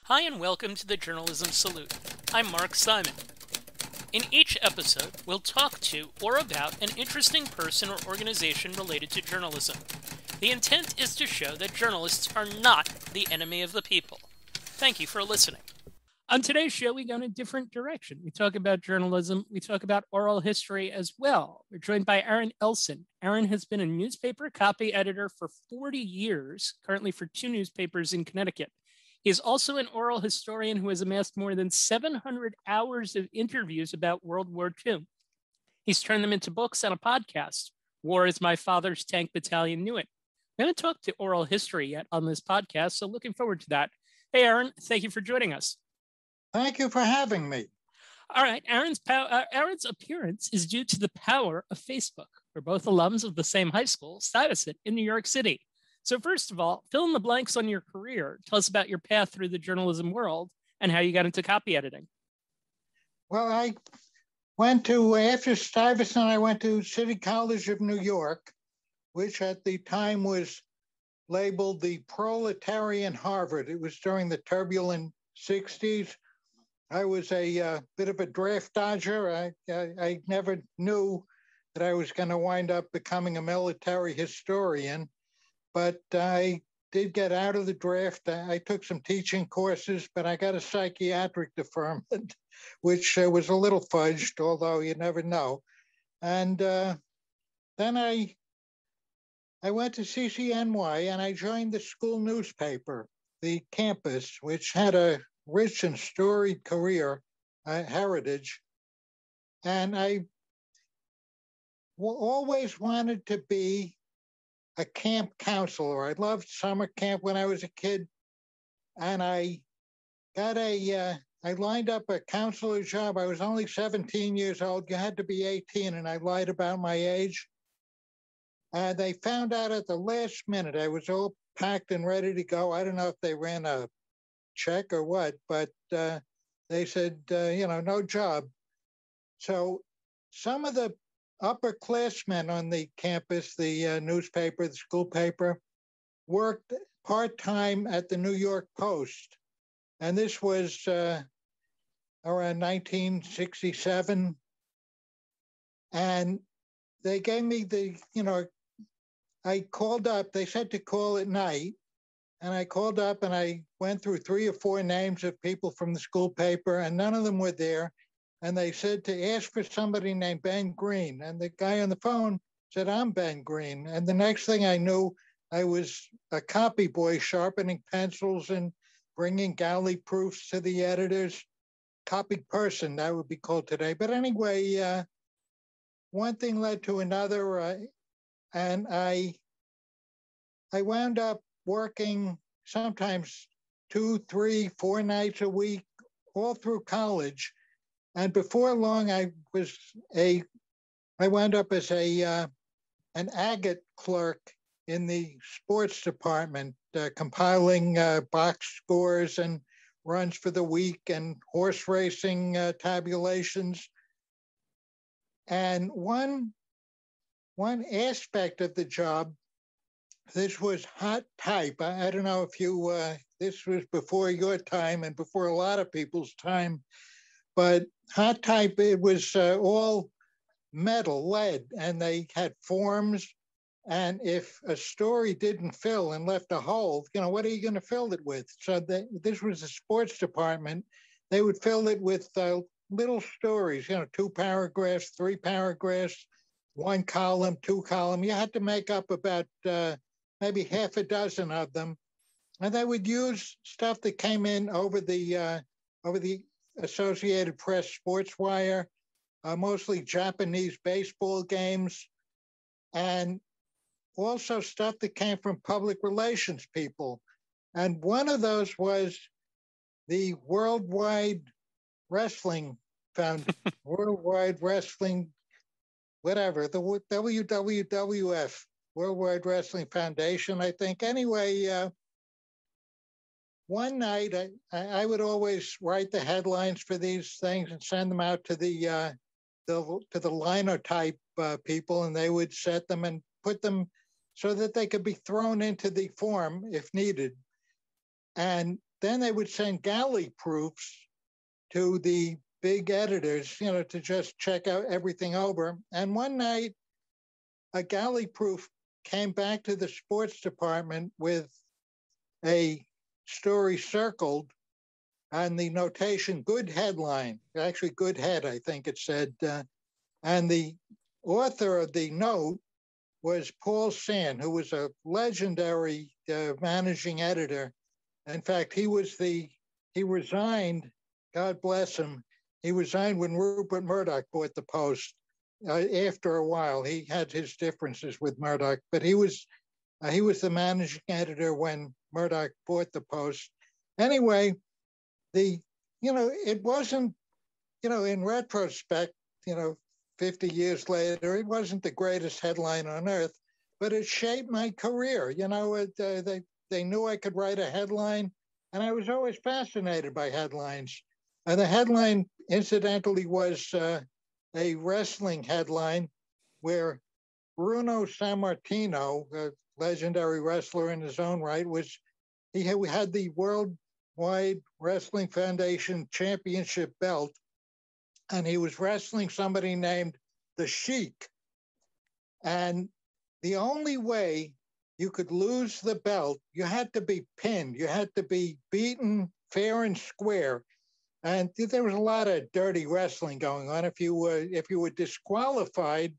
Hi and welcome to the Journalism Salute. I'm Mark Simon. In each episode, we'll talk to or about an interesting person or organization related to journalism. The intent is to show that journalists are not the enemy of the people. Thank you for listening. On today's show, we go in a different direction. We talk about journalism. We talk about oral history as well. We're joined by Aaron Elson. Aaron has been a newspaper copy editor for 40 years, currently for 2 newspapers in Connecticut. He is also an oral historian who has amassed more than 700 hours of interviews about World War II. He's turned them into books and a podcast. War is My Father's Tank Battalion Knew It. We haven't talked to oral history yet on this podcast, so looking forward to that. Hey, Aaron, thank you for joining us. Thank you for having me. All right, Aaron's appearance is due to the power of Facebook. We're both alums of the same high school, Stuyvesant, in New York City. So first of all, fill in the blanks on your career. Tell us about your path through the journalism world and how you got into copy editing. Well, I went to, after Stuyvesant, I went to City College of New York, which at the time was labeled the proletarian Harvard. It was during the turbulent 60s. I was a bit of a draft dodger. I never knew that I was going to wind up becoming a military historian. But I did get out of the draft. I took some teaching courses, but I got a psychiatric deferment, which was a little fudged, although you never know. And then I went to CCNY and I joined the school newspaper, the Campus, which had a rich and storied career, heritage. And I always wanted to be a camp counselor. I loved summer camp when I was a kid. And I got I lined up a counselor job. I was only 17 years old. You had to be 18, and I lied about my age. And they found out at the last minute. I was all packed and ready to go. I don't know if they ran a check or what, but they said, no job. So some of the upperclassmen on the campus, the newspaper, the school paper, worked part-time at the New York Post. And this was around 1967. And they gave me I called up, they said to call at night. And I called up and I went through 3 or 4 names of people from the school paper, and none of them were there. And they said to ask for somebody named Ben Green. And the guy on the phone said, I'm Ben Green. And the next thing I knew, I was a copy boy sharpening pencils and bringing galley proofs to the editors. Copy person, that would be called today. But anyway, one thing led to another. And I wound up working sometimes 2, 3, 4 nights a week, all through college. And before long, I wound up as an agate clerk in the sports department, compiling box scores and runs for the week and horse racing tabulations. And one aspect of the job, this was hot type. I don't know if you, this was before your time and before a lot of people's time, but hot type, it was all metal, lead, and they had forms. And if a story didn't fill and left a hole, what are you going to fill it with? So this was a sports department. They would fill it with little stories, 2 paragraphs, 3 paragraphs, 1 column, 2 column. You had to make up about maybe half a dozen of them. And they would use stuff that came in over the Associated Press sports wire, mostly Japanese baseball games, and also stuff that came from public relations people. And one of those was the Worldwide Wrestling Worldwide Wrestling, whatever, the WWF, Worldwide Wrestling Foundation, I think. Anyway, one night, I would always write the headlines for these things and send them out to the linotype people, and they would set them and put them so that they could be thrown into the form if needed. And then they would send galley proofs to the big editors, to just check out everything over. And one night, a galley proof came back to the sports department with a story circled on the notation "good headline," actually "good head," I think it said. And the author of the note was Paul Sand, who was a legendary managing editor. In fact, he resigned, God bless him, he resigned when Rupert Murdoch bought the Post. After a while, he had his differences with Murdoch, but he was the managing editor when Murdoch bought the Post. Anyway, it wasn't, in retrospect, 50 years later, it wasn't the greatest headline on earth, but it shaped my career. They knew I could write a headline, and I was always fascinated by headlines. The headline, incidentally, was a wrestling headline where Bruno Sammartino, a legendary wrestler in his own right, he had the Worldwide Wrestling Federation championship belt, and he was wrestling somebody named the Sheik. And the only way you could lose the belt, you had to be pinned. You had to be beaten fair and square. And there was a lot of dirty wrestling going on. If you were disqualified,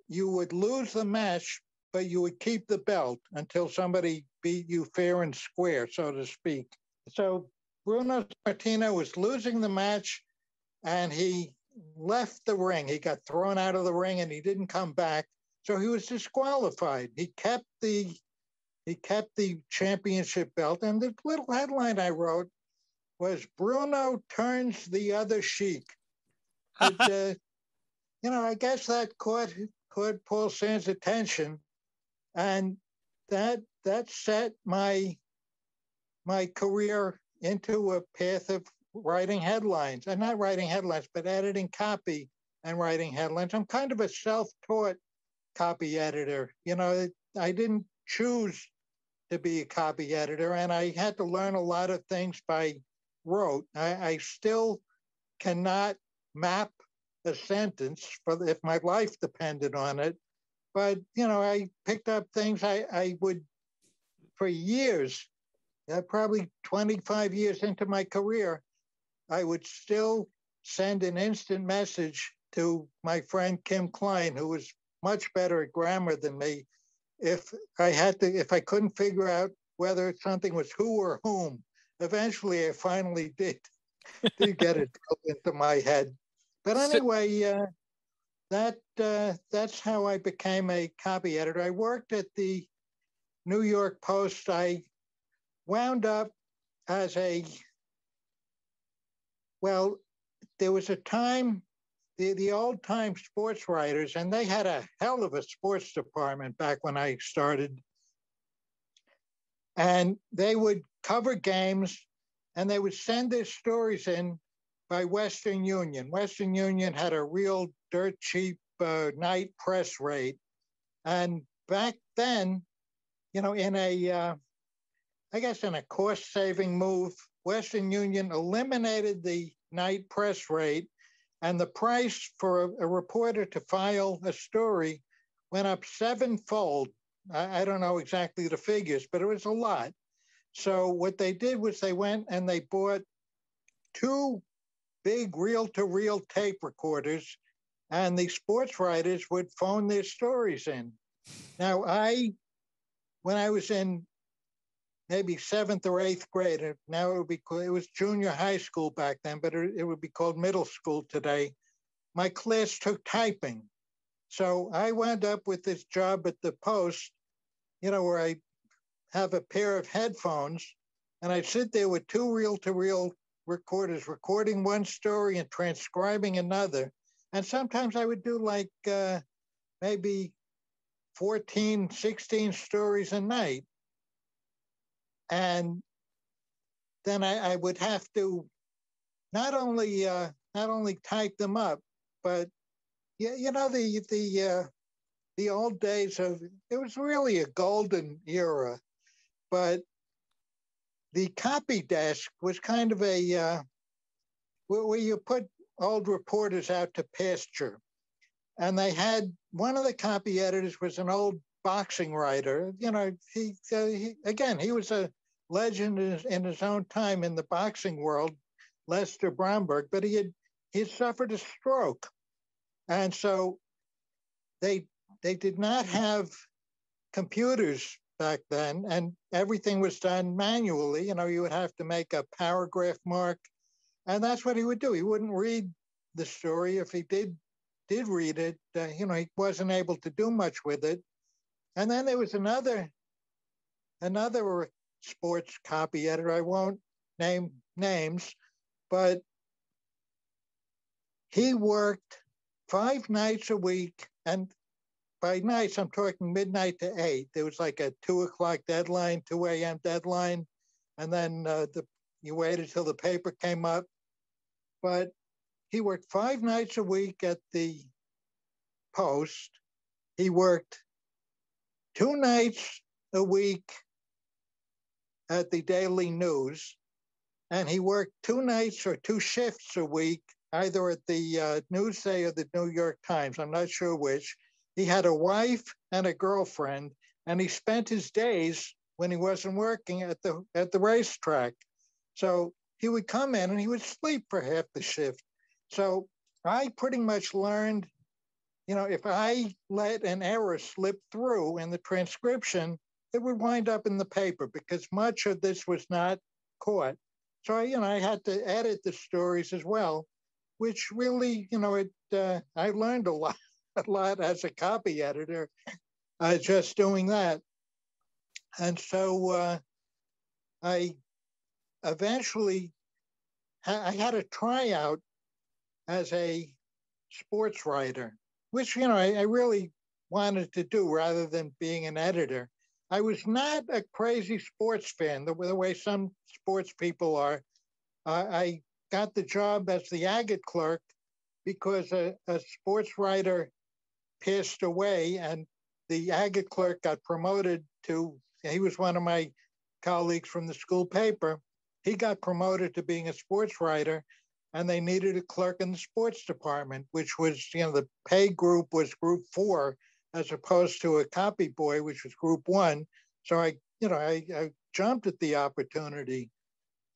you would lose the match, but you would keep the belt until somebody beat you fair and square, so to speak. So Bruno Martino was losing the match, and he left the ring. He got thrown out of the ring, and he didn't come back. So he was disqualified. He kept the championship belt. And the little headline I wrote was "Bruno turns the other Sheik." But, I guess that caught Paul Sand's attention, and that set my career into a path of writing headlines, and not writing headlines, but editing copy and writing headlines. I'm kind of a self-taught copy editor. I didn't choose to be a copy editor, and I had to learn a lot of things by rote. I still cannot map a sentence if my life depended on it. But, I picked up things I would, for years, probably 25 years into my career, I would still send an instant message to my friend Kim Klein, who was much better at grammar than me, if I couldn't figure out whether something was who or whom. Eventually, I finally did get it into my head. But anyway, that's how I became a copy editor. I worked at the New York Post. I wound up as there was a time, the old time sports writers, and they had a hell of a sports department back when I started. And they would cover games, and they would send their stories in by Western Union. Western Union had a real dirt cheap night press rate. And back then, in a cost-saving move, Western Union eliminated the night press rate, and the price for a reporter to file a story went up sevenfold. I don't know exactly the figures, but it was a lot. So what they did was they went and they bought 2 big reel-to-reel tape recorders, and the sports writers would phone their stories in. Now, when I was in maybe 7th or 8th grade, now it was junior high school back then, but it would be called middle school today, my class took typing. So I wound up with this job at the Post, where I have a pair of headphones, and I'd sit there with 2 reel-to-reel recorders, recording one story and transcribing another. And sometimes I would do like maybe 14, 16 stories a night. And then I would have to not only type them up, but the old days of, it was really a golden era. But the copy desk was kind of a where you put old reporters out to pasture. And they had one of the copy editors was an old boxing writer. You know, he was a legend in his own time in the boxing world, Lester Bromberg, but he had suffered a stroke. And so they did not have computers back then, and everything was done manually. You know, you would have to make a paragraph mark, and that's what he would do. He wouldn't read the story. If he did read it, you know, he wasn't able to do much with it. And then there was another sports copy editor. I won't name names, but he worked 5 nights a week, and by nights, I'm talking midnight to 8. There was like a 2 o'clock deadline, 2 a.m. deadline, and then you waited till the paper came up. But he worked 5 nights a week at the Post. He worked 2 nights a week at the Daily News, and he worked 2 nights or 2 shifts a week, either at the Newsday or the New York Times. I'm not sure which. He had a wife and a girlfriend, and he spent his days when he wasn't working at the racetrack. So he would come in and he would sleep for half the shift. So I pretty much learned, you know, if I let an error slip through in the transcription, it would wind up in the paper because much of this was not caught. So I had to edit the stories as well, which really, I learned a lot as a copy editor, just doing that. And so I eventually, I had a tryout as a sports writer, which, I really wanted to do rather than being an editor. I was not a crazy sports fan, the way some sports people are. I got the job as the agate clerk because a sports writer passed away, and the agate clerk got promoted to, he was one of my colleagues from the school paper. He got promoted to being a sports writer, and they needed a clerk in the sports department, which was, the pay group was group 4, as opposed to a copy boy, which was group 1. So I jumped at the opportunity.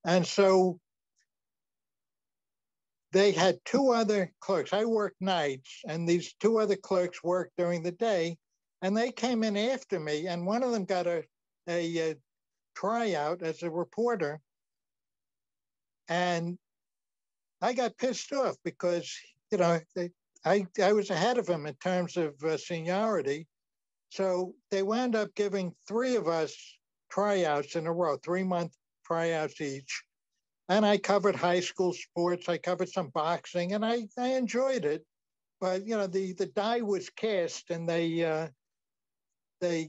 And so they had 2 other clerks. I worked nights, and these 2 other clerks worked during the day, and they came in after me, and one of them got a tryout as a reporter. And I got pissed off because, I was ahead of him in terms of seniority. So they wound up giving 3 of us tryouts in a row, 3-month tryouts each. And I covered high school sports. I covered some boxing, and I enjoyed it. But, the die was cast, and they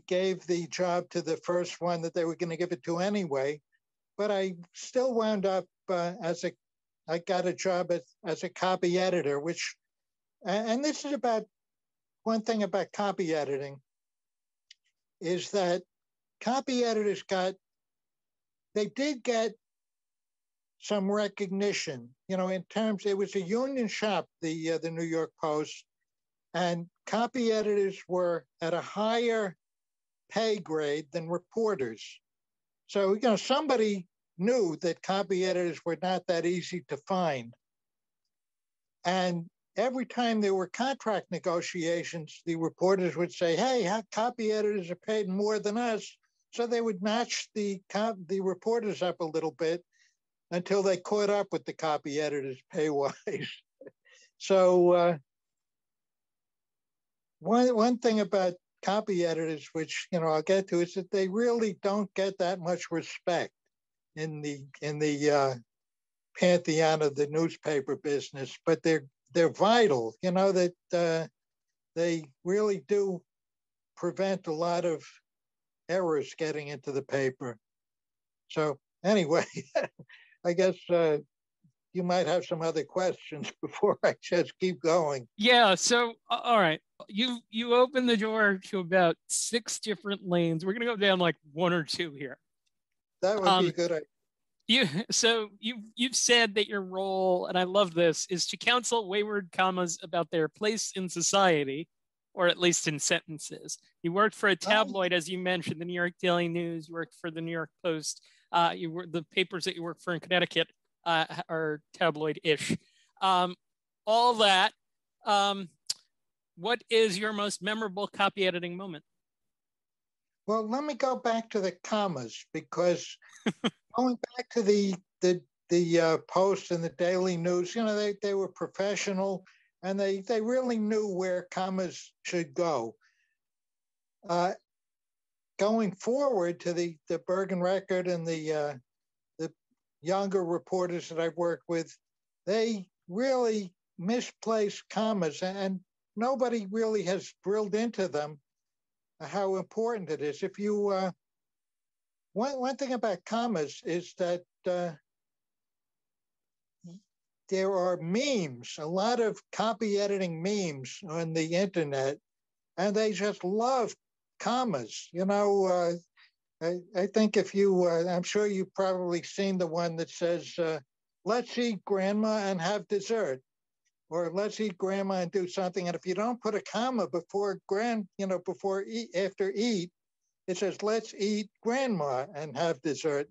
gave the job to the first one that they were going to give it to anyway. But I still wound up I got a job as a copy editor, which, and this is about one thing about copy editing, is that copy editors they did get some recognition, in terms, it was a union shop, the New York Post, and copy editors were at a higher pay grade than reporters. So, somebody knew that copy editors were not that easy to find. And every time there were contract negotiations, the reporters would say, hey, copy editors are paid more than us. So they would notch the reporters up a little bit until they caught up with the copy editors pay-wise. So one thing about copy editors, which I'll get to, is that they really don't get that much respect in the pantheon of the newspaper business, but they're vital. That they really do prevent a lot of errors getting into the paper. So anyway, I guess you might have some other questions before I just keep going. Yeah. So, all right. You open the door to about 6 different lanes. We're going to go down like 1 or 2 here. That would be a good idea. You've said that your role, and I love this, is to counsel wayward commas about their place in society, or at least in sentences. You worked for a tabloid, as you mentioned, the New York Daily News. You worked for the New York Post. You were the papers that you work for in Connecticut are tabloid-ish. All that. What is your most memorable copy editing moment? Well, let me go back to the commas, because going back to the Post and the Daily News, they were professional, and they really knew where commas should go. Going forward to the Bergen Record and the younger reporters that I've worked with, they really misplaced commas, and nobody really has drilled into them how important it is. If you one thing about commas is that there are memes, a lot of copy editing memes on the internet, and they just love commas. I think if you, I'm sure you've probably seen the one that says, let's eat grandma and have dessert, or let's eat grandma and do something. And if you don't put a comma before before eat, after eat, it says, let's eat grandma and have dessert.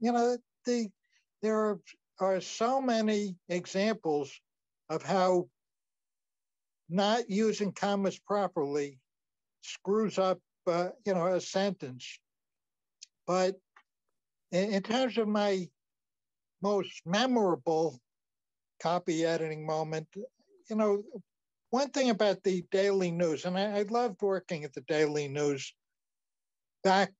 There are so many examples of how not using commas properly screws up, a sentence. But in terms of my most memorable copy editing moment, one thing about the Daily News, and I loved working at the Daily News back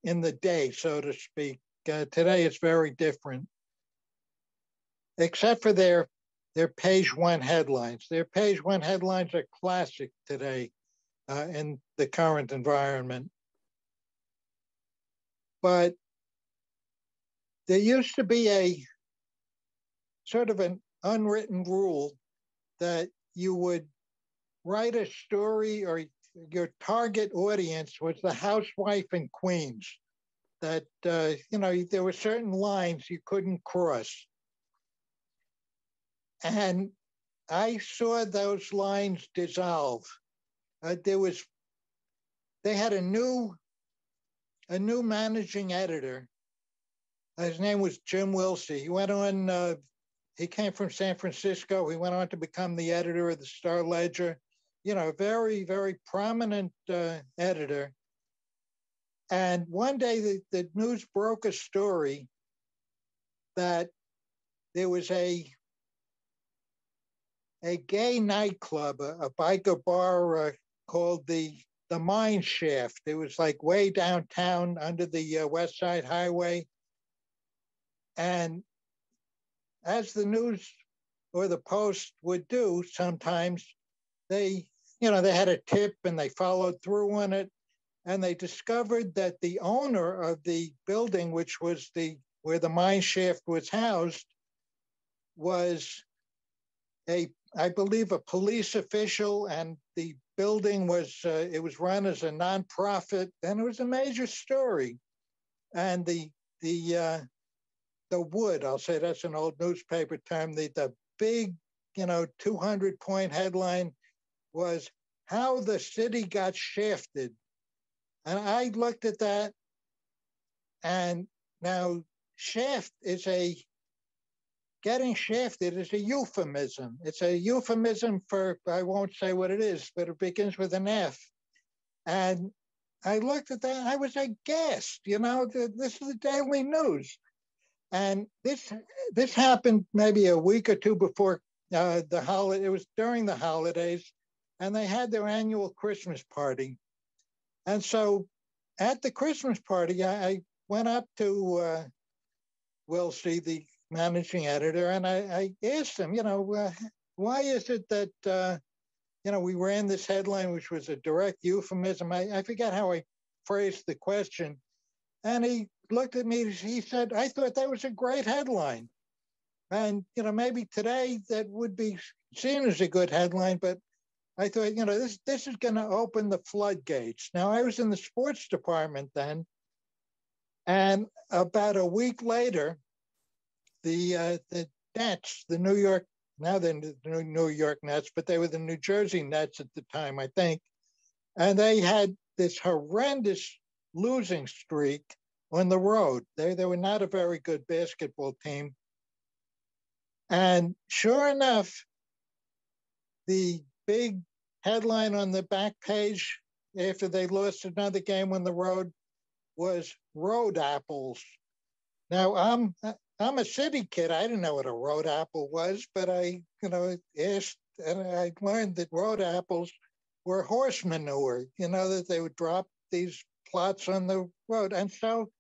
in the day, so to speak. Today it's very different, except for their page one headlines. Their page one headlines are classic today in the current environment. But there used to be a sort of an unwritten rule that you would write a story, or your target audience was the housewife in Queens, that, there were certain lines you couldn't cross. And I saw those lines dissolve. They had a new managing editor. His name was Jim Wilsey. He went on, he came from San Francisco. He went on to become the editor of the Star Ledger, very, very prominent editor. And one day the news broke a story that there was a gay nightclub, a biker bar called the Mine Shaft. It was like way downtown under the West Side Highway. And as the news or the Post would do sometimes, they had a tip and they followed through on it. And they discovered that the owner of the building, which was where the mine shaft was housed, was I believe a police official, and the building was it was run as a nonprofit, and it was a major story. And the wood, I'll say that's an old newspaper term, the big 200-point headline was "How the City Got Shafted." And I looked at that, and now getting shafted is a euphemism. It's a euphemism for, I won't say what it is, but it begins with an F. And I looked at that, I was aghast. This is the Daily News. And this happened maybe a week or two before the holiday. It was during the holidays, and they had their annual Christmas party. And so at the Christmas party, I went up to Wilsey, the managing editor, and I asked him, why is it that, we ran this headline, which was a direct euphemism. I forget how I phrased the question. And he looked at me, he said, I thought that was a great headline. And, maybe today that would be seen as a good headline, but I thought, this is going to open the floodgates. Now, I was in the sports department then, and about a week later, the Nets, the New York, now they're the New York Nets, but they were the New Jersey Nets at the time, I think. And they had this horrendous losing streak on the road. They were not a very good basketball team. And sure enough, the big headline on the back page after they lost another game on the road was road apples. Now, I'm a city kid. I didn't know what a road apple was, but I asked, and I learned that road apples were horse manure, that they would drop these plots on the road. And so,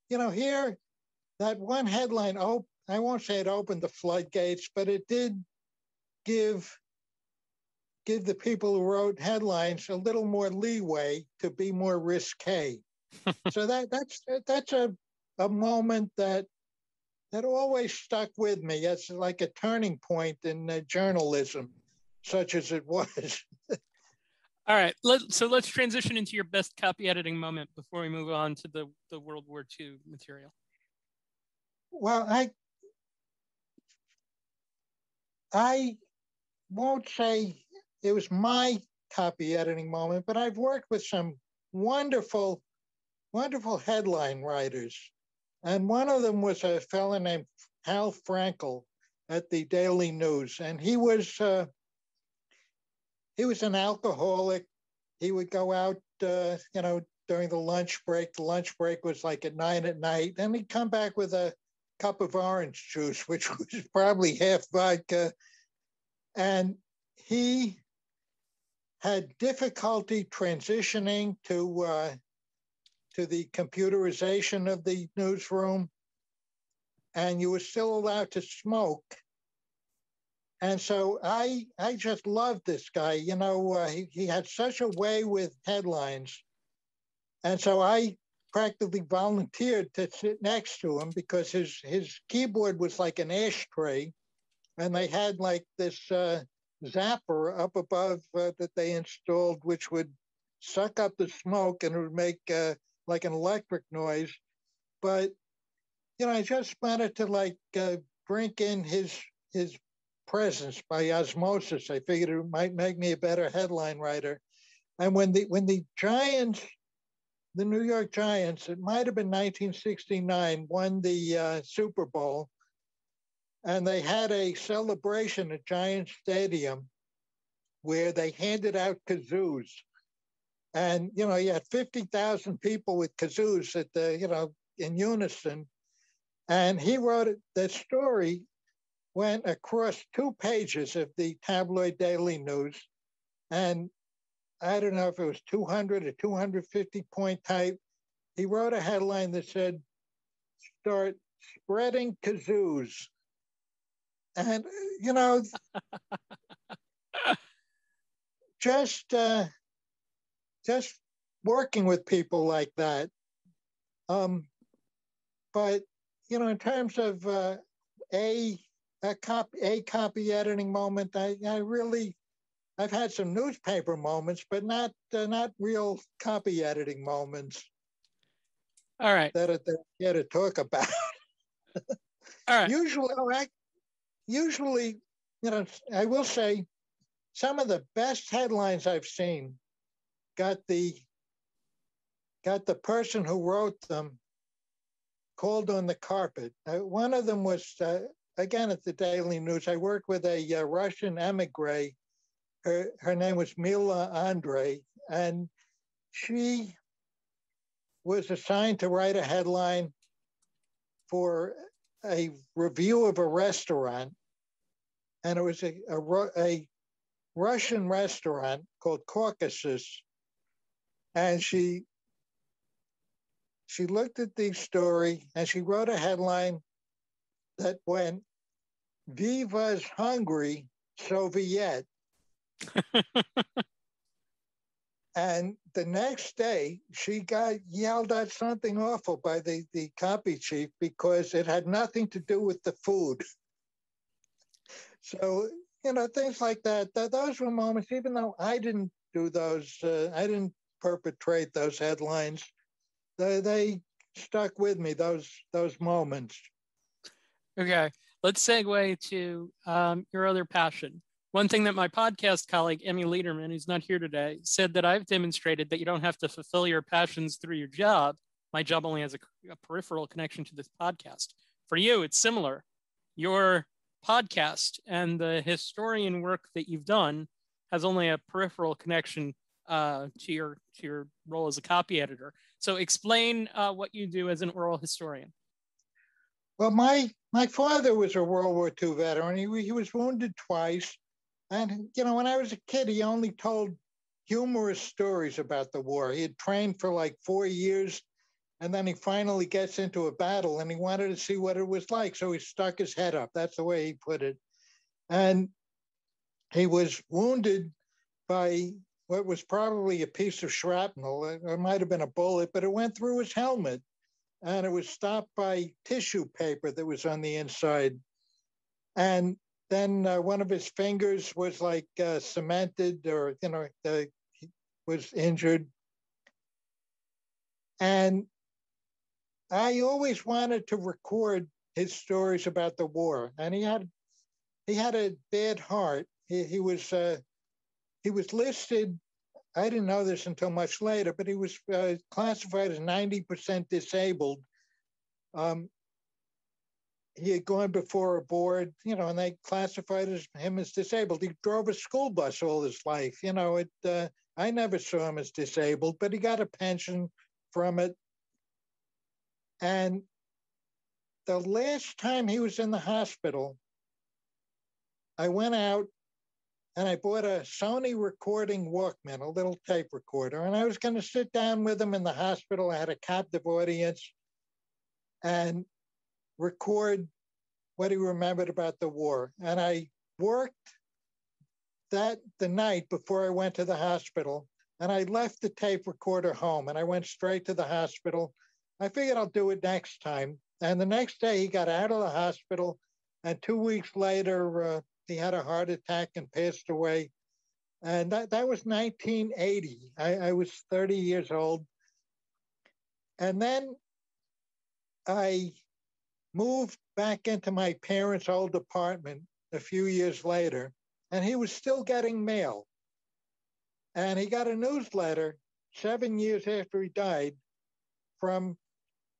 here, that one headline, I won't say it opened the floodgates, but it did give the people who wrote headlines a little more leeway to be more risque. So that's a moment that always stuck with me. It's like a turning point in journalism, such as it was. All right, so let's transition into your best copy editing moment before we move on to the World War II material. Well, I won't say it was my copy editing moment, but I've worked with some wonderful, wonderful headline writers. And one of them was a fellow named Hal Frankel at the Daily News. And he was an alcoholic. He would go out, during the lunch break. The lunch break was like at 9 p.m. And he'd come back with a cup of orange juice, which was probably half vodka. And he had difficulty transitioning to the computerization of the newsroom, and you were still allowed to smoke. And so I just loved this guy. He had such a way with headlines. And so I practically volunteered to sit next to him because his keyboard was like an ashtray, and they had like this zapper up above that they installed, which would suck up the smoke and it would make like an electric noise. But, I just wanted to drink in his presence by osmosis. I figured it might make me a better headline writer. And when the Giants, the New York Giants, it might have been 1969, won the Super Bowl, and they had a celebration at Giant Stadium where they handed out kazoos. And, you had 50,000 people with kazoos at in unison. And he wrote it. The story went across 2 pages of the tabloid Daily News. And I don't know if it was 200 or 250 point type. He wrote a headline that said, "Start spreading kazoos." And, just working with people like that. But, in terms of a copy editing moment, I've had some newspaper moments, but not real copy editing moments. All right. That I care to talk about. All right. Usually, I will say some of the best headlines I've seen got the person who wrote them called on the carpet. One of them was, again, at the Daily News. I worked with a Russian emigre. Her name was Mila Andre, and she was assigned to write a headline for a review of a restaurant. And it was a Russian restaurant called Caucasus. And she looked at the story and she wrote a headline that went, "Viva's hungry, Soviet." And the next day, she got yelled at something awful by the copy chief because it had nothing to do with the food. So, things like that. Those were moments, even though I didn't do those, I didn't perpetrate those headlines. They stuck with me, those moments. Okay, let's segue to your other passion. One thing that my podcast colleague, Emmy Lederman, who's not here today, said that I've demonstrated that you don't have to fulfill your passions through your job. My job only has a peripheral connection to this podcast. For you, it's similar. Your podcast and the historian work that you've done has only a peripheral connection to your role as a copy editor. So explain what you do as an oral historian. Well, my father was a World War II veteran. He was wounded twice. And, when I was a kid, he only told humorous stories about the war. He had trained for like 4 years, and then he finally gets into a battle, and he wanted to see what it was like. So he stuck his head up. That's the way he put it. And he was wounded by what was probably a piece of shrapnel. It might have been a bullet, but it went through his helmet, and it was stopped by tissue paper that was on the inside. And then one of his fingers was like cemented, or, he was injured. And I always wanted to record his stories about the war. And he had a bad heart. He was listed. I didn't know this until much later, but he was classified as 90% disabled. He had gone before a board, and they classified him as disabled. He drove a school bus all his life. I never saw him as disabled, but he got a pension from it. And the last time he was in the hospital, I went out and I bought a Sony recording Walkman, a little tape recorder, and I was going to sit down with him in the hospital. I had a captive audience and record what he remembered about the war. And I worked the night before I went to the hospital, and I left the tape recorder home, and I went straight to the hospital. I figured I'll do it next time. And the next day he got out of the hospital, and 2 weeks later, he had a heart attack and passed away. And that was 1980. I was 30 years old. And then I moved back into my parents' old apartment a few years later, and he was still getting mail. And he got a newsletter 7 years after he died from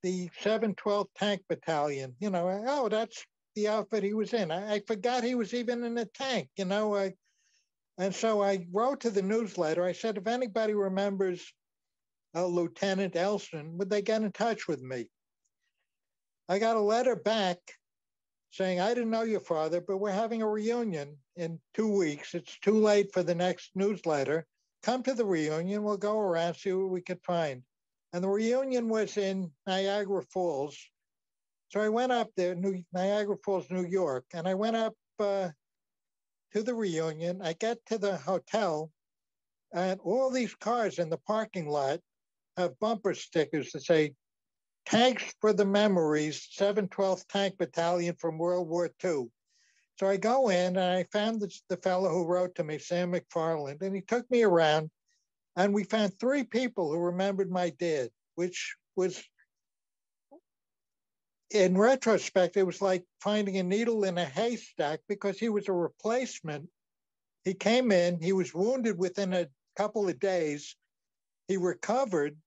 the 712th Tank Battalion. That's the outfit he was in. I forgot he was even in a tank, and so I wrote to the newsletter. I said, if anybody remembers Lieutenant Elson, would they get in touch with me? I got a letter back saying, I didn't know your father, but we're having a reunion in 2 weeks. It's too late for the next newsletter. Come to the reunion. We'll go around, see what we could find. And the reunion was in Niagara Falls. So I went up there, Niagara Falls, New York, and I went up to the reunion. I get to the hotel, and all these cars in the parking lot have bumper stickers that say, Tanks for the Memories, 712th Tank Battalion from World War II. So I go in, and I found the fellow who wrote to me, Sam McFarland, and he took me around, and we found 3 people who remembered my dad, which was, in retrospect, it was like finding a needle in a haystack, because he was a replacement. He came in, he was wounded within a couple of days. He recovered.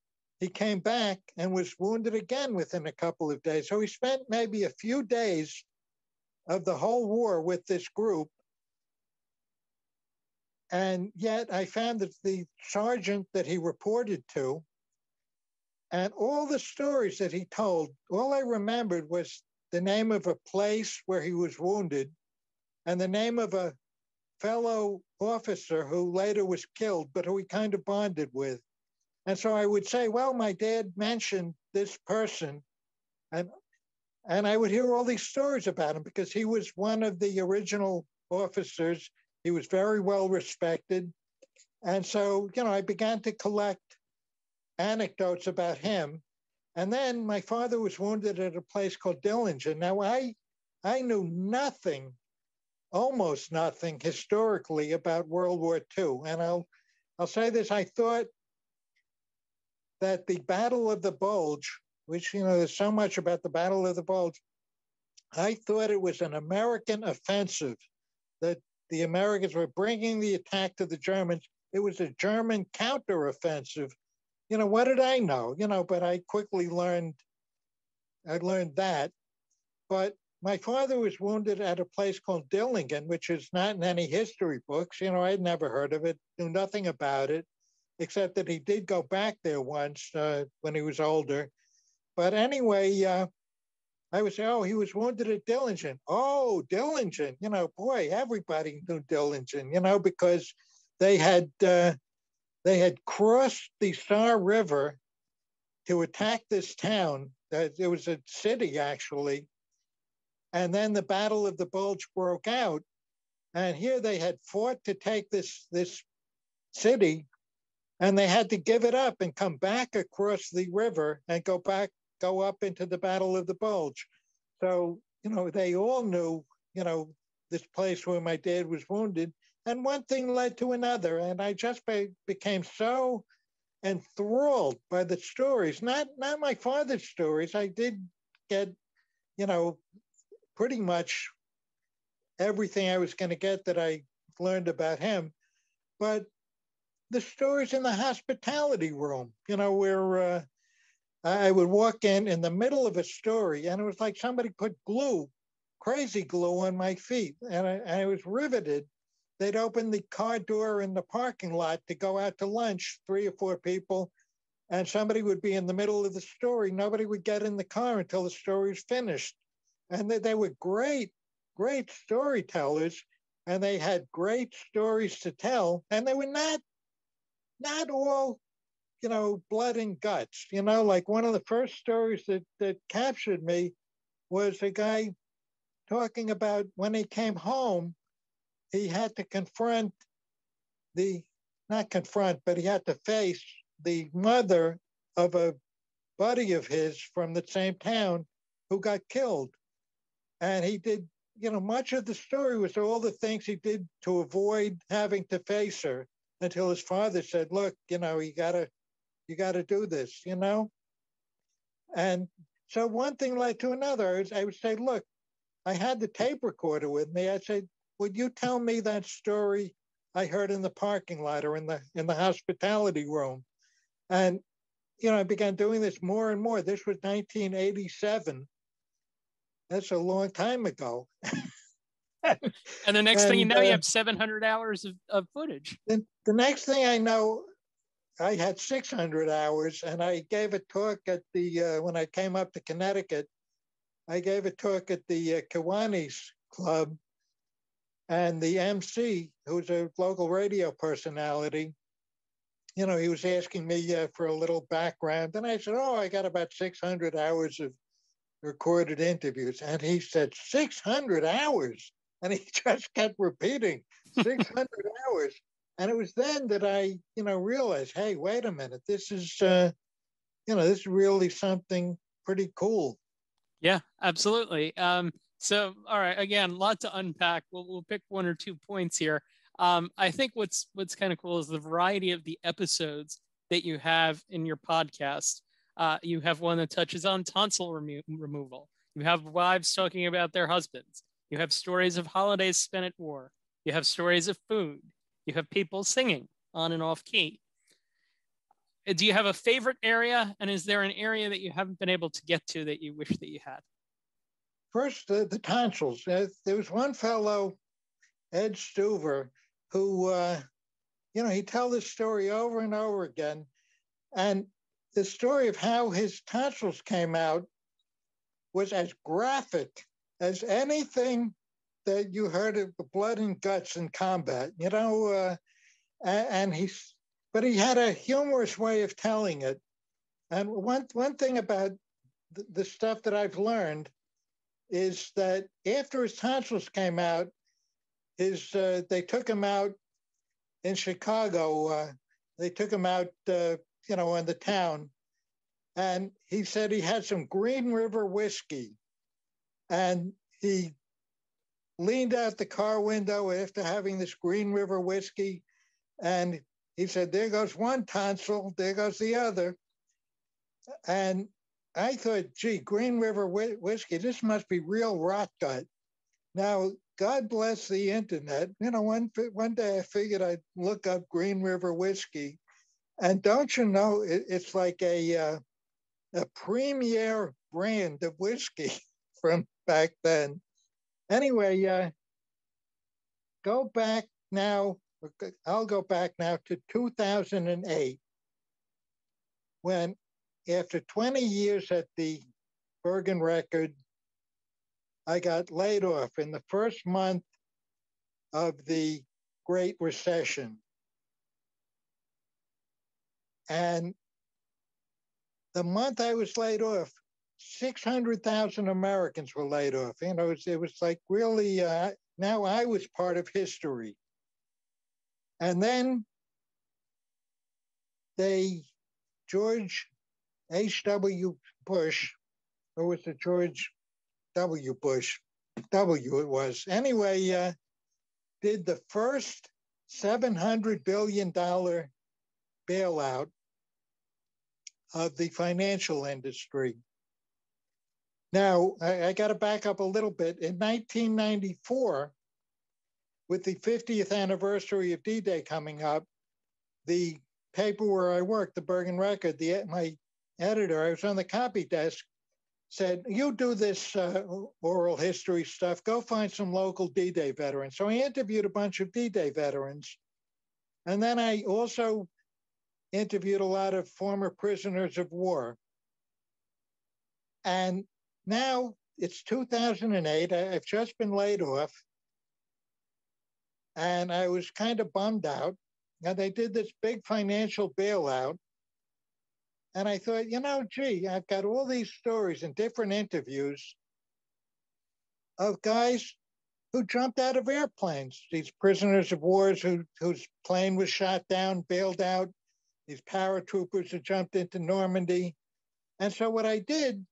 He came back and was wounded again within a couple of days. So he spent maybe a few days of the whole war with this group. And yet I found that the sergeant that he reported to, and all the stories that he told, all I remembered was the name of a place where he was wounded and the name of a fellow officer who later was killed, but who he kind of bonded with. And so I would say, well, my dad mentioned this person. And I would hear all these stories about him because he was one of the original officers. He was very well respected. And so, I began to collect anecdotes about him. And then my father was wounded at a place called Dillinger. Now, I knew nothing, almost nothing historically about World War II. And I'll say this, I thought that the Battle of the Bulge, which, there's so much about the Battle of the Bulge, I thought it was an American offensive, that the Americans were bringing the attack to the Germans. It was a German counteroffensive. What did I know? But I learned that. But my father was wounded at a place called Dillingen, which is not in any history books. I'd never heard of it, knew nothing about it, except that he did go back there once when he was older. But anyway, I would say, oh, he was wounded at Dillingen. Oh, Dillingen, boy, everybody knew Dillingen, because they had crossed the Saar River to attack this town. It was a city, actually. And then the Battle of the Bulge broke out. And here they had fought to take this city, and they had to give it up and come back across the river and go up into the Battle of the Bulge. So, they all knew, this place where my dad was wounded. And one thing led to another. And I just became so enthralled by the stories, not my father's stories. I did get, pretty much everything I was going to get that I learned about him. But the stories in the hospitality room, where I would walk in the middle of a story, and it was like somebody put crazy glue on my feet, and I was riveted. They'd open the car door in the parking lot to go out to lunch, 3 or 4 people, and somebody would be in the middle of the story. Nobody would get in the car until the story was finished. And they were great storytellers, and they had great stories to tell, and they were not all, blood and guts. Like one of the first stories that captured me was a guy talking about when he came home, he had to but he had to face the mother of a buddy of his from the same town who got killed. And he did, much of the story was all the things he did to avoid having to face her, until his father said, look, you gotta do this, And so one thing led to another. I would say, look, I had the tape recorder with me. I'd say, would you tell me that story I heard in the parking lot or in the hospitality room? And, I began doing this more and more. This was 1987. That's a long time ago. And the next thing you know, you have 700 hours of footage. The next thing I know, I had 600 hours, and I gave a talk at when I came up to Connecticut, I gave a talk at the Kiwanis Club, and the MC, who's a local radio personality, he was asking me for a little background, and I said, oh, I got about 600 hours of recorded interviews. And he said, 600 hours? And he just kept repeating, 600 hours. And it was then that I, realized, hey, wait a minute, this is, this is really something pretty cool. Yeah, absolutely. So, all right, again, a lot to unpack. We'll pick 1 or 2 points here. I think what's kind of cool is the variety of the episodes that you have in your podcast. You have one that touches on tonsil removal. You have wives talking about their husbands. You have stories of holidays spent at war. You have stories of food. You have people singing on and off key. Do you have a favorite area? And is there an area that you haven't been able to get to that you wish that you had? First, the tonsils. There was one fellow, Ed Stuver, who, he'd tell this story over and over again. And the story of how his tonsils came out was as graphic as anything that you heard of the blood and guts in combat, but he had a humorous way of telling it. And one thing about the stuff that I've learned is that after his tonsils came out, they took him out in Chicago. They took him out, in the town. And he said he had some Green River whiskey. And he leaned out the car window after having this Green River whiskey. And he said, there goes one tonsil, there goes the other. And I thought, gee, Green River whiskey, this must be real rot gut. Now, God bless the internet. One day I figured I'd look up Green River whiskey, and don't you know, it's like a premier brand of whiskey from back then. Anyway, go back now. I'll go back now to 2008, when, after 20 years at the Bergen Record, I got laid off in the first month of the Great Recession. And the month I was laid off, 600,000 Americans were laid off. It was like really, now I was part of history. And then George H.W. Bush, or was it George W. Bush? W it was. Anyway, did the first $700 billion bailout of the financial industry. Now, I got to back up a little bit. In 1994, with the 50th anniversary of D-Day coming up, the paper where I worked, the Bergen Record, my editor, I was on the copy desk, said, you do this oral history stuff, go find some local D-Day veterans. So I interviewed a bunch of D-Day veterans. And then I also interviewed a lot of former prisoners of war. And now it's 2008. I've just been laid off. And I was kind of bummed out. And they did this big financial bailout. And I thought, gee, I've got all these stories and different interviews of guys who jumped out of airplanes, these prisoners of war whose plane was shot down, bailed out, these paratroopers who jumped into Normandy. And so what I did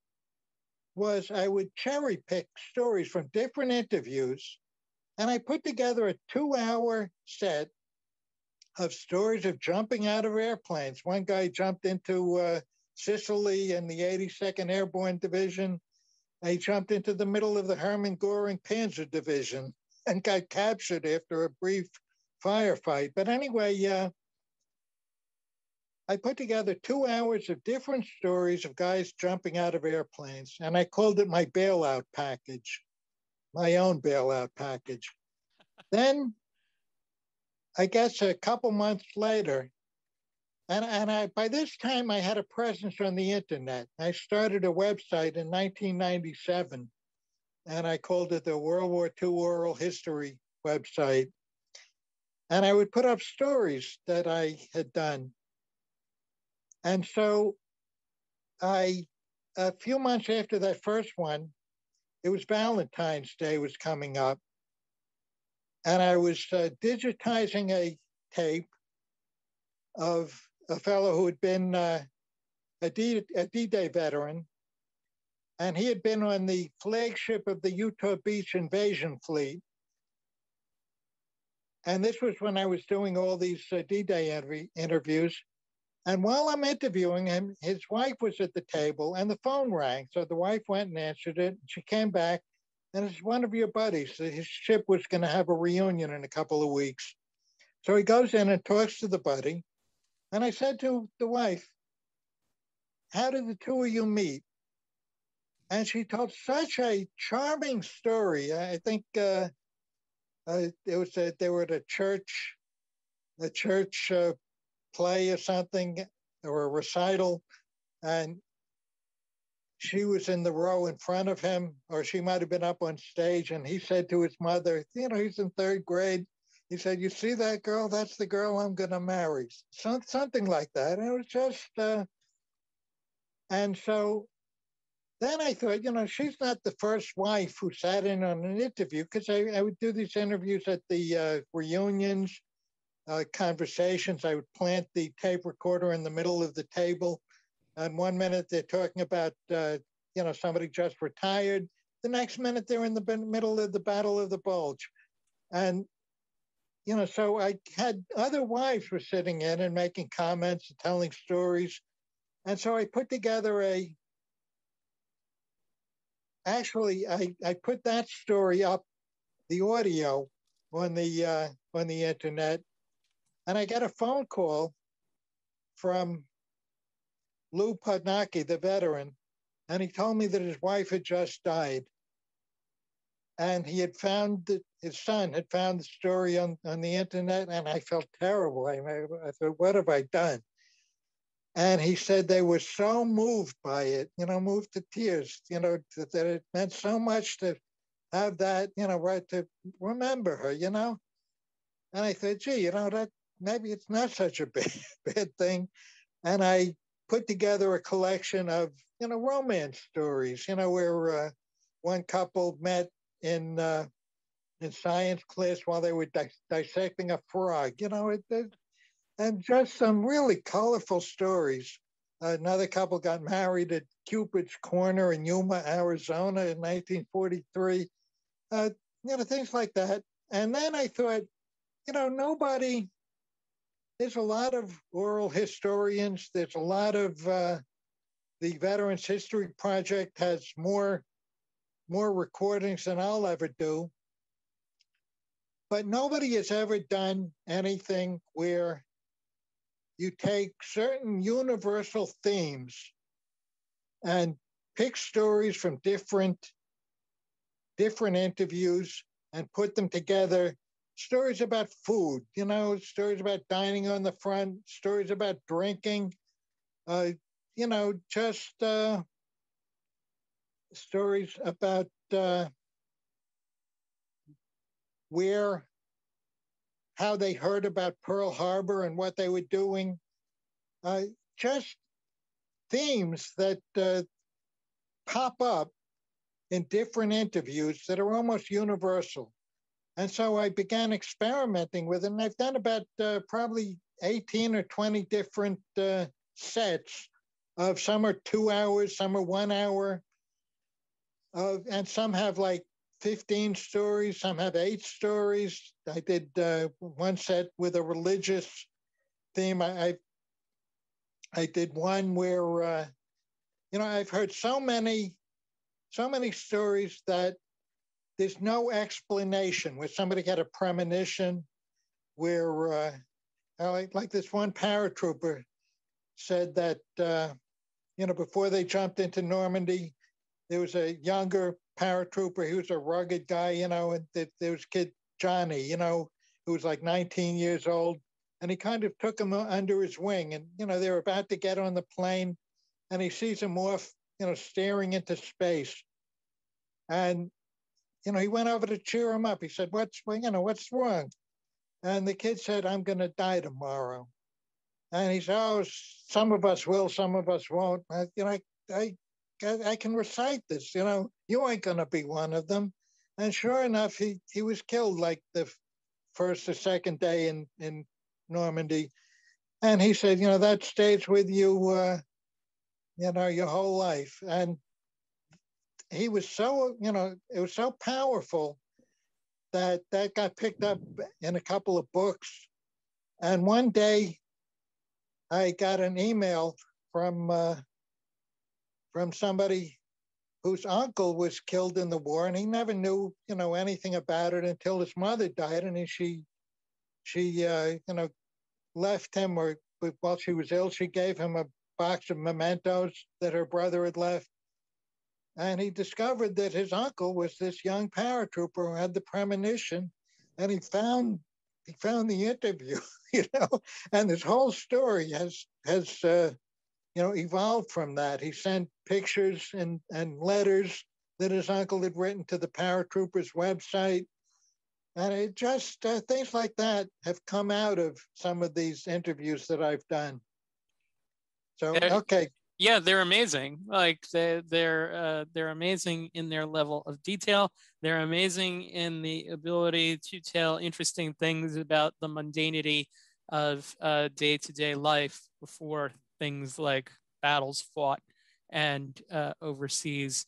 was I would cherry pick stories from different interviews, and I put together a 2-hour set of stories of jumping out of airplanes. One guy jumped into Sicily in the 82nd Airborne Division. He jumped into the middle of the Hermann Göring Panzer Division and got captured after a brief firefight. But anyway, I put together 2 hours of different stories of guys jumping out of airplanes, and I called it my bailout package, my own bailout package. Then, I guess a couple months later, and by this time I had a presence on the internet. I started a website in 1997, and I called it the World War II Oral History website. And I would put up stories that I had done. And so a few months after that first one, it was Valentine's Day was coming up. And I was digitizing a tape of a fellow who had been a D-Day veteran. And he had been on the flagship of the Utah Beach invasion fleet. And this was when I was doing all these D-Day interviews. And while I'm interviewing him, his wife was at the table and the phone rang. So the wife went and answered it. She came back, and it's one of your buddies. His ship was going to have a reunion in a couple of weeks. So he goes in and talks to the buddy. And I said to the wife, how did the two of you meet? And she told such a charming story. I think they were at a church play or something, or a recital, and she was in the row in front of him, or she might have been up on stage, and he said to his mother, he's in 3rd grade, he said, you see that girl? That's the girl I'm going to marry. Something like that. And it was just, and so then I thought, she's not the first wife who sat in on an interview, because I would do these interviews at the reunions, conversations. I would plant the tape recorder in the middle of the table. And 1 minute they're talking about, somebody just retired. The next minute they're in the middle of the Battle of the Bulge. And, so I had other wives were sitting in and making comments and telling stories. And so I put together a actually, I put that story up, the audio, on the internet, and I got a phone call from Lou Pudnaki, the veteran, and he told me that his wife had just died. And he had found that his son had found the story on the internet, and I felt terrible. I thought, what have I done? And he said they were so moved by it, moved to tears, that it meant so much to have that, right, to remember her, And I thought, gee, that maybe it's not such a bad thing. And I put together a collection of, romance stories, where one couple met in science class while they were dissecting a frog, and just some really colorful stories. Another couple got married at Cupid's Corner in Yuma, Arizona in 1943, things like that. And then I thought, there's a lot of oral historians. There's a lot of, the Veterans History Project has more recordings than I'll ever do. But nobody has ever done anything where you take certain universal themes and pick stories from different interviews and put them together. Stories about food, stories about dining on the front, stories about drinking, just stories about how they heard about Pearl Harbor and what they were doing. Just themes that pop up in different interviews that are almost universal. And so I began experimenting with it. And I've done about probably 18 or 20 different sets of, some are 2 hours, some are 1 hour. And some have like 15 stories, some have 8 stories. I did one set with a religious theme. I did one where, I've heard so many stories that there's no explanation, where somebody had a premonition, where, like this one paratrooper said that, before they jumped into Normandy, there was a younger paratrooper. He was a rugged guy, and there was kid Johnny, who was like 19 years old. And he kind of took him under his wing. And, they were about to get on the plane, and he sees him off, staring into space. And, he went over to cheer him up. He said, what's wrong? And the kid said, I'm going to die tomorrow. And he said, oh, some of us will, some of us won't. I can recite this, you ain't going to be one of them. And sure enough, he was killed like the first or second day in Normandy. And he said, that stays with you, your whole life. And he was so, it was so powerful that got picked up in a couple of books. And one day I got an email from somebody whose uncle was killed in the war, and he never knew, anything about it until his mother died, and she left him, or while she was ill, she gave him a box of mementos that her brother had left, and he discovered that his uncle was this young paratrooper who had the premonition, and he found the interview, and this whole story has evolved from that. He sent pictures and letters that his uncle had written to the paratroopers' website. And it just, things like that have come out of some of these interviews that I've done. So, okay. Yeah, they're amazing. Like they're amazing in their level of detail. They're amazing in the ability to tell interesting things about the mundanity of day-to-day life before things like battles fought and overseas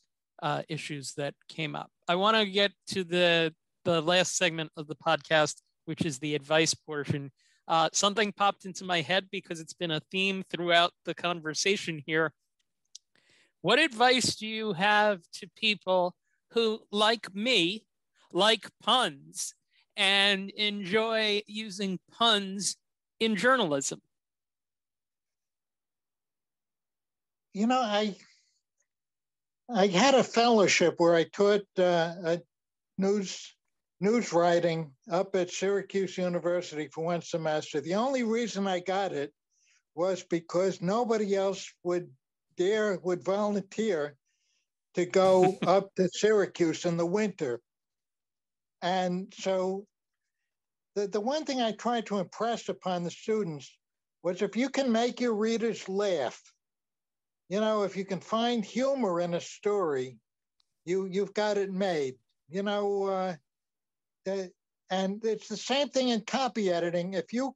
issues that came up. I want to get to the last segment of the podcast, which is the advice portion. Something popped into my head because it's been a theme throughout the conversation here. What advice do you have to people who, like me, like puns and enjoy using puns in journalism? You know, I had a fellowship where I taught news writing up at Syracuse University for one semester. The only reason I got it was because nobody else would volunteer to go up to Syracuse in the winter. And so the one thing I tried to impress upon the students was if you can make your readers laugh, you know, if you can find humor in a story, you've got it made. You know, and it's the same thing in copy editing. If you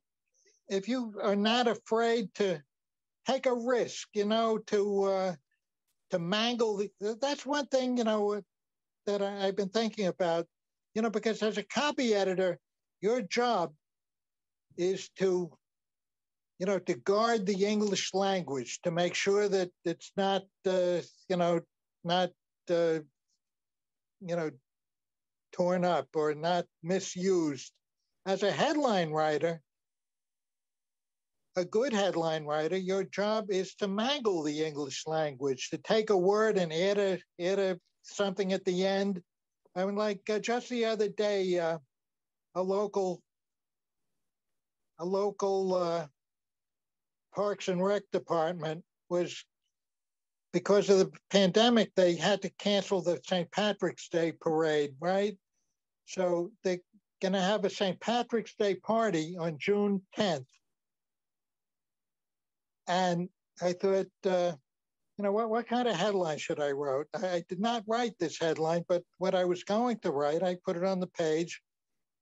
are not afraid to take a risk, you know, to mangle that's one thing, you know, that I've been thinking about, you know, because as a copy editor, your job is to, you know, to guard the English language, to make sure that it's not, you know, not, you know, torn up or not misused. As a headline writer, a good headline writer, your job is to mangle the English language, to take a word and add something at the end. I mean, like just the other day, a local Parks and Rec department was, because of the pandemic, they had to cancel the St. Patrick's Day parade, right? So they're going to have a St. Patrick's Day party on June 10th. And I thought, you know, what kind of headline should I write? I did not write this headline, but what I was going to write, I put it on the page.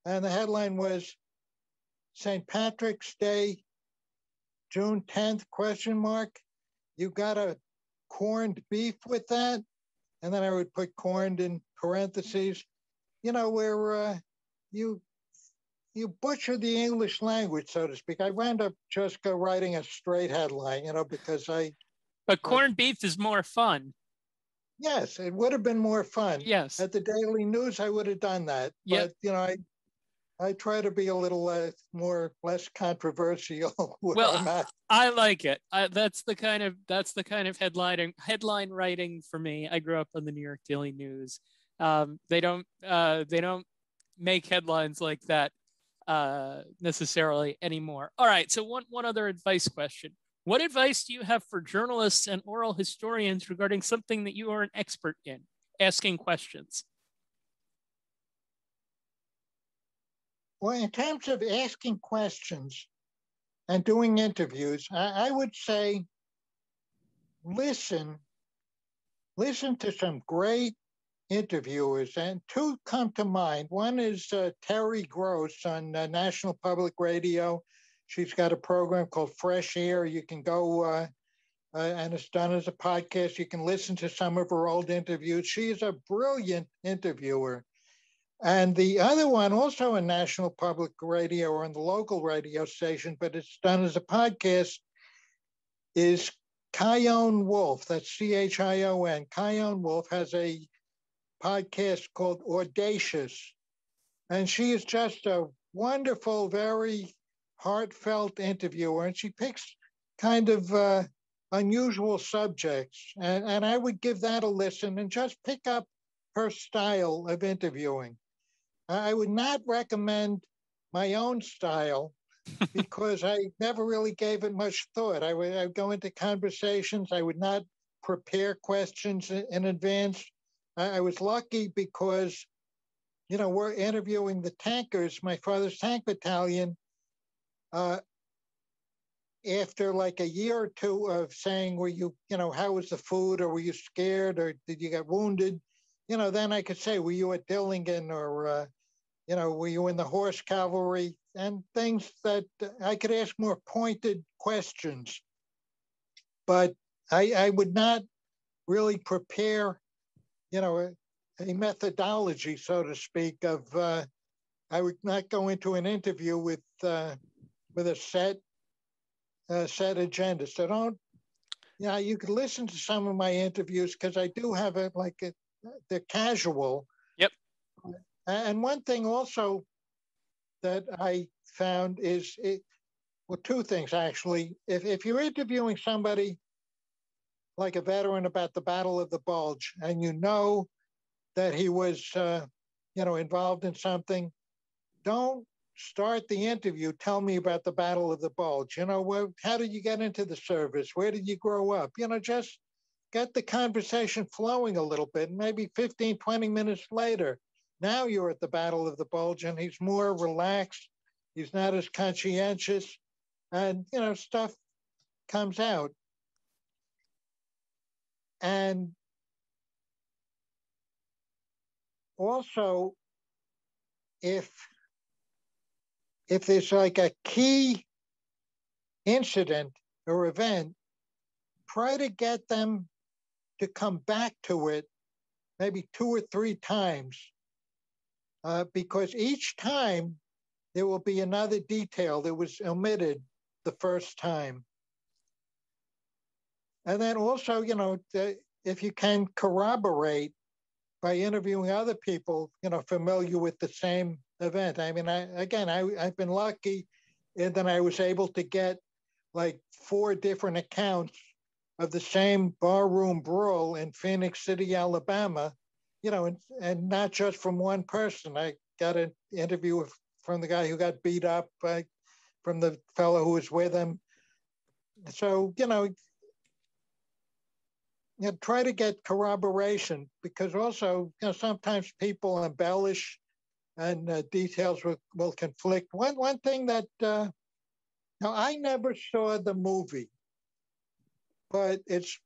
And the headline was St. Patrick's Day, June 10th, question mark. You got a corned beef with that? And then I would put corned in parentheses, you know, where you butcher the English language, so to speak. I wound up just writing a straight headline, you know, because But corned beef is more fun. Yes, it would have been more fun. Yes. At the Daily News, I would have done that. Yep. But, you know, I try to be a little less controversial. Well, I like it. That's the kind of headline writing for me. I grew up on the New York Daily News. They don't make headlines like that necessarily anymore. All right. So one other advice question. What advice do you have for journalists and oral historians regarding something that you are an expert in, asking questions? Well, in terms of asking questions and doing interviews, I would say listen to some great interviewers, and two come to mind. One is Terry Gross on National Public Radio. She's got a program called Fresh Air. You can go, and it's done as a podcast. You can listen to some of her old interviews. She is a brilliant interviewer. And the other one, also on National Public Radio or on the local radio station, but it's done as a podcast, is Chion Wolf. That's Chion. Chion Wolf has a podcast called Audacious. And she is just a wonderful, very heartfelt interviewer. And she picks kind of unusual subjects. And I would give that a listen and just pick up her style of interviewing. I would not recommend my own style because I never really gave it much thought. I would go into conversations. I would not prepare questions in advance. I was lucky because, you know, we're interviewing the tankers, my father's tank battalion. After like a year or two of saying, were you know, how was the food, or were you scared, or did you get wounded? You know, then I could say, were you at Dillingen, or, you know, were you in the horse cavalry, and things that I could ask more pointed questions. But I would not really prepare, you know, a methodology, so to speak, of, I would not go into an interview with a set agenda. So Yeah, you could listen to some of my interviews because I do have they're casual. Yep. And one thing also that I found is, two things actually. If you're interviewing somebody like a veteran about the Battle of the Bulge, and you know that he was, involved in something, don't start the interview. Tell me about the Battle of the Bulge. How did you get into the service? Where did you grow up? Just get the conversation flowing a little bit. Maybe 15, 20 minutes later, now you're at the Battle of the Bulge, and he's more relaxed. He's not as conscientious, and stuff comes out. And also, if there's like a key incident or event, try to get them to come back to it maybe 2 or 3 times, because each time there will be another detail that was omitted the first time. And then also, if you can corroborate by interviewing other people, familiar with the same event. I mean, I've been lucky in that I was able to get like 4 different accounts of the same barroom brawl in Phoenix City, Alabama, and not just from one person. I got an interview from the guy who got beat up, from the fellow who was with him. So, try to get corroboration, because also, sometimes people embellish and details will conflict. One thing that, now I never saw the movie, but it's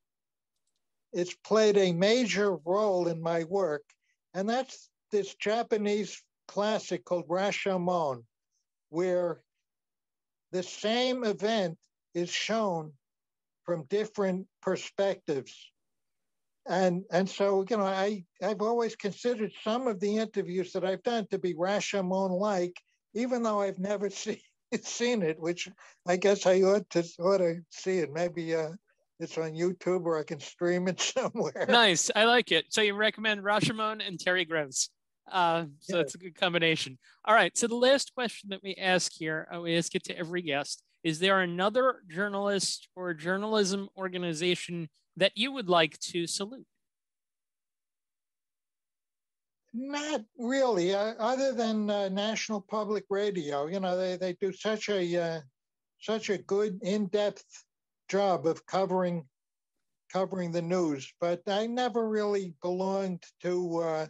played a major role in my work, and that's this Japanese classic called Rashomon, where the same event is shown from different perspectives. And so, I've always considered some of the interviews that I've done to be Rashomon-like, even though I've never seen it, which I guess I ought to see it. Maybe it's on YouTube, or I can stream it somewhere. Nice. I like it. So you recommend Rashomon and Terry Gross. So that's a good combination. All right. So the last question that we ask here, we ask it to every guest. Is there another journalist or journalism organization that you would like to salute? Not really, other than National Public Radio. They do such a good in-depth job of covering the news. But I never really belonged to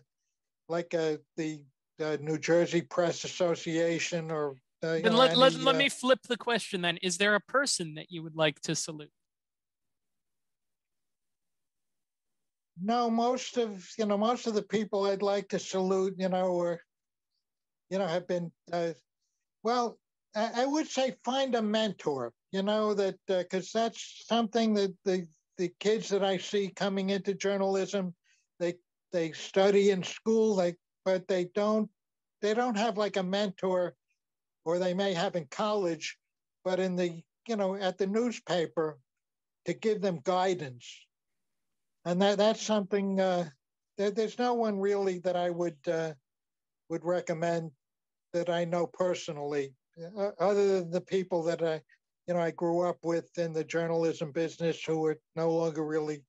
the New Jersey Press Association, or. Then let me flip the question then. Is there a person that you would like to salute? No, most of the people I'd like to salute, have been, well, I would say find a mentor, that, because that's something that the kids that I see coming into journalism, they study in school, but they don't have like a mentor, or they may have in college, but in the, at the newspaper, to give them guidance. And that's something, there's no one really that I would recommend that I know personally, other than the people that I grew up with in the journalism business, who are no longer really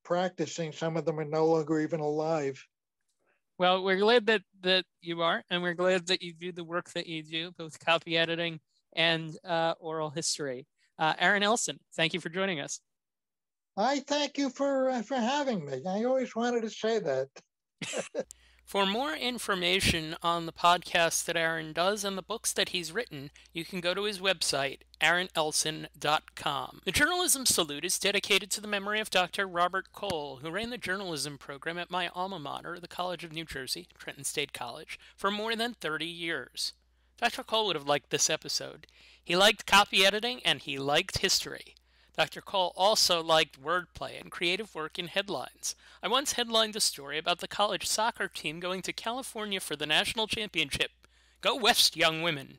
practicing. Some of them are no longer even alive. Well, we're glad that you are, and we're glad that you do the work that you do, both copy editing and oral history. Aaron Elson, thank you for joining us. I thank you for having me. I always wanted to say that. For more information on the podcasts that Aaron does and the books that he's written, you can go to his website, aaronelson.com. The Journalism Salute is dedicated to the memory of Dr. Robert Cole, who ran the journalism program at my alma mater, the College of New Jersey, Trenton State College, for more than 30 years. Dr. Cole would have liked this episode. He liked copy editing and he liked history. Dr. Cole also liked wordplay and creative work in headlines. I once headlined a story about the college soccer team going to California for the national championship. Go West, young women!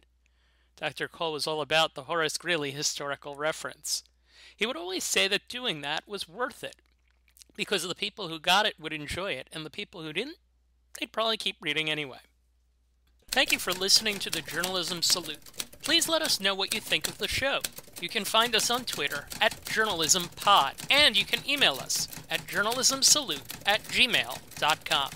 Dr. Cole was all about the Horace Greeley historical reference. He would always say that doing that was worth it, because the people who got it would enjoy it, and the people who didn't, they'd probably keep reading anyway. Thank you for listening to the Journalism Salute. Please let us know what you think of the show. You can find us on Twitter at JournalismPod, and you can email us at journalismsalute@gmail.com.